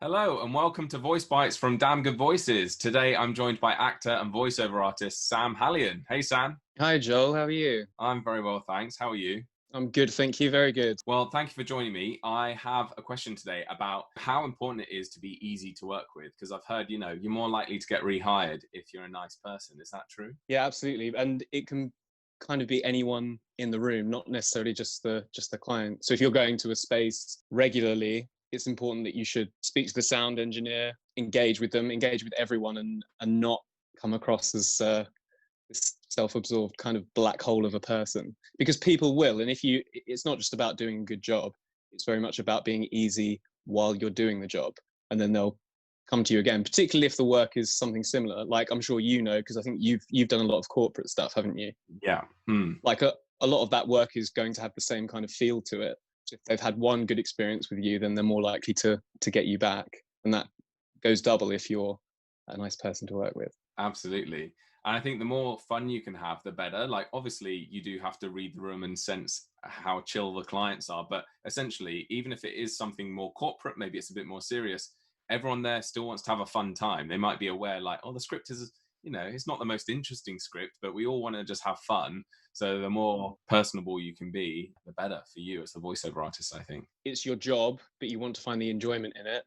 Hello and welcome to Voicebites from Damn Good Voices. Today I'm joined by actor and voiceover artist Sam Hallion. Hey Sam. Hi Joel, how are you? I'm very well, thanks. How are you? I'm good, thank you, very good. Well, thank you for joining me. I have a question today about how important it is to be easy to work with, because I've heard, you're more likely to get rehired if you're a nice person. Is that true? Yeah, absolutely. And it can kind of be anyone in the room, not necessarily just the client. So if you're going to a space regularly, it's important that you should speak to the sound engineer, engage with them, engage with everyone, and not come across as this self-absorbed kind of black hole of a person, because people will. And it's not just about doing a good job, it's very much about being easy while you're doing the job, and then they'll come to you again, particularly if the work is something similar. Like, I'm sure you know, because I think you've done a lot of corporate stuff, haven't you? Yeah. Like a lot of that work is going to have the same kind of feel to it. If they've had one good experience with you, then they're more likely to get you back, and that goes double if you're a nice person to work with. Absolutely. And I think the more fun you can have, the better. Like, obviously, you do have to read the room and sense how chill the clients are. But essentially, even if it is something more corporate, maybe it's a bit more serious, everyone there still wants to have a fun time. They might be aware, like, oh, the script is, it's not the most interesting script, but we all want to just have fun. So the more personable you can be, the better for you as the voiceover artist, I think. It's your job, but you want to find the enjoyment in it,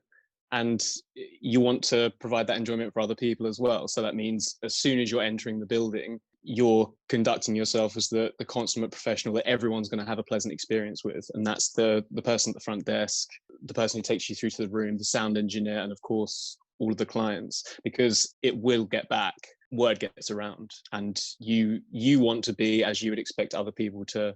and you want to provide that enjoyment for other people as well. So that means as soon as you're entering the building, you're conducting yourself as the consummate professional that everyone's going to have a pleasant experience with. And that's the person at the front desk, the person who takes you through to the room, the sound engineer, and of course all of the clients, because it will get back. Word gets around, and you want to be as you would expect other people to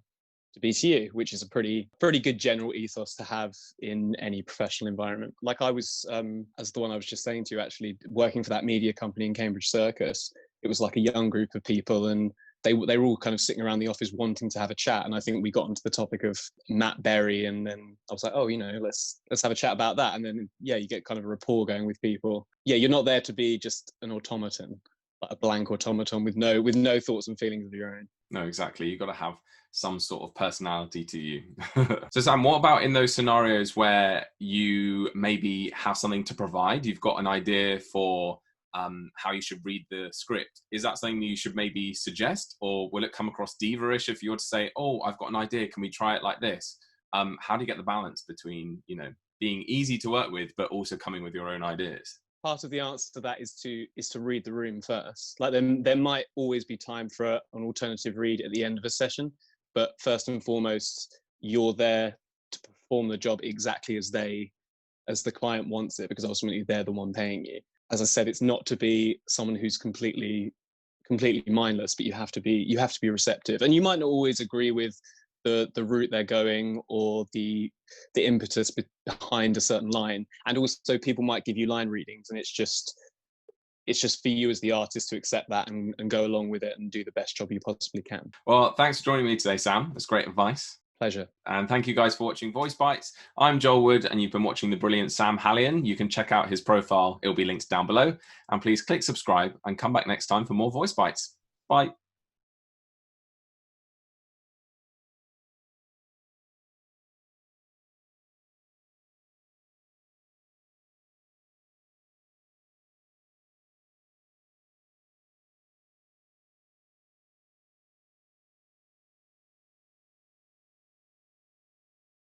be to you, which is a pretty good general ethos to have in any professional environment. Like, I was, as the one I was just saying to you, actually working for that media company in Cambridge Circus. It was like a young group of people, and they were all kind of sitting around the office wanting to have a chat. And I think we got onto the topic of Matt Berry, and then I was like, oh, let's have a chat about that. And then, yeah, you get kind of a rapport going with people. Yeah, you're not there to be just an automaton, like a blank automaton with no thoughts and feelings of your own. No, exactly. You've got to have some sort of personality to you. So Sam, what about in those scenarios where you maybe have something to provide? You've got an idea for how you should read the script. Is that something that you should maybe suggest, or will it come across diva-ish if you were to say, oh, I've got an idea, can we try it like this? How do you get the balance between, being easy to work with, but also coming with your own ideas? Part of the answer to that is to read the room first. Like, there might always be time for an alternative read at the end of a session, but first and foremost, you're there to perform the job exactly as the client wants it, because ultimately they're the one paying you. As I said, it's not to be someone who's completely mindless, but you have to be receptive. And you might not always agree with the route they're going, or the impetus behind a certain line. And also, people might give you line readings, and it's just for you as the artist to accept that and go along with it and do the best job you possibly can. Well, thanks for joining me today, Sam. That's great advice. Pleasure. And thank you guys for watching Voicebites. I'm Joel Wood, and you've been watching the brilliant Sam Hallion. You can check out his profile. It'll be linked down below. And please click subscribe and come back next time for more Voicebites. Bye.